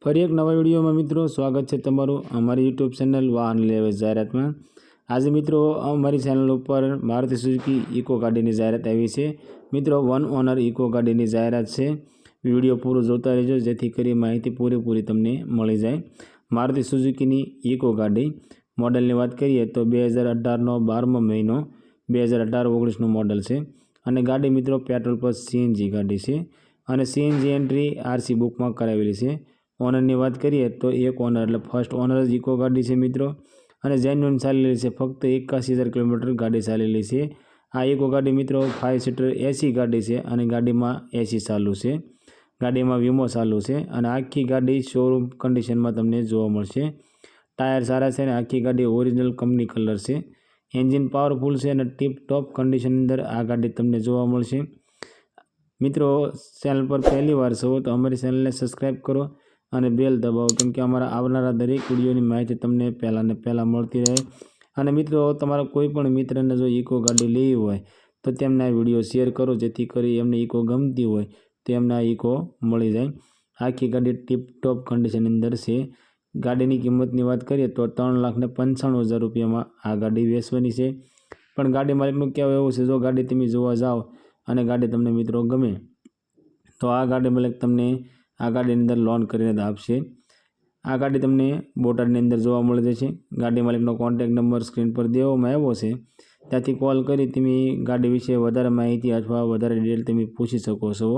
ફરી એક નવા વિડીયોમાં મિત્રો સ્વાગત છે તમારું અમારી યુટ્યુબ ચેનલ વાહન લેવે જાહેરાતમાં। આજે મિત્રો અમારી ચેનલ ઉપર મારુતિ સુઝુકી ઇકો ગાડીની જાહેરાત આવી છે। મિત્રો વન ઓનર ઇકો ગાડીની જાહેરાત છે। વિડીયો પૂરો જોતા રહેજો જેથી કરી માહિતી પૂરેપૂરી તમને મળી જાય। મારુતિ સુઝુકીની ઇકો ગાડી મોડલની વાત કરીએ તો 2018નો 12મો મહિનો 2018-19નું મોડલ છે અને ગાડી મિત્રો પેટ્રોલ પર સીએનજી ગાડી છે અને સીએનજી એન્ટ્રી આરસી બુકમાં કરાવેલી છે। ઓનરની વાત કરીએ તો એક ઓનર એટલે ફર્સ્ટ ઓનર જ ઇકો ગાડી છે મિત્રો અને જેન્યુઅન ચાલેલી છે। ફક્ત 81,000 કિલોમીટર ગાડી ચાલેલી છે। આ ઇકો ગાડી મિત્રો 5 સીટર એસી ગાડી છે અને ગાડીમાં એસી ચાલુ છે, ગાડીમાં વીમો ચાલુ છે અને આખી ગાડી શોરૂમ કન્ડિશનમાં તમને જોવા મળશે। ટાયર સારા છે અને આખી ગાડી ઓરિજિનલ કંપની કલર છે। એન્જિન પાવરફુલ છે અને ટીપ ટોપ કન્ડિશન અંદર આ ગાડી તમને જોવા મળશે। મિત્રો ચેનલ પર પહેલી વાર છો તો અમારી ચેનલને સબસ્ક્રાઈબ કરો અને બેલ દબાવો કેમ કે અમારા આવનારા દરેક વિડીયોની માહિતી તમને પહેલાં મળતી રહે। અને મિત્રો તમારા કોઈ પણ મિત્રને જો ઇકો ગાડી લેવી હોય તો તેમને આ વિડીયો શેર કરો જેથી કરી એમને ઇકો ગમતી હોય તો એમને આ ઇકો મળી જાય। આખી ગાડી ટીપટોપ કન્ડિશન અંદર છે। ગાડીની કિંમતની વાત કરીએ તો 3,95,000 રૂપિયામાં આ ગાડી વેચવાની છે। પણ ગાડી માલિકનું કહેવું એવું છે જો ગાડી તમે જોવા જાઓ અને ગાડી તમને મિત્રો ગમે તો આ ગાડી માલિક તમને આ ગાડીની અંદર લોન કરીને આપશે। આ ગાડી તમને બોટાદની અંદર જોવા મળી જશે। ગાડી માલિકનો કોન્ટેક્ટ નંબર સ્ક્રીન પર દેવામાં આવ્યો છે, ત્યાંથી કોલ કરી તમે ગાડી વિશે વધારે માહિતી અથવા વધારે ડિટેલ તમે પૂછી શકો છો।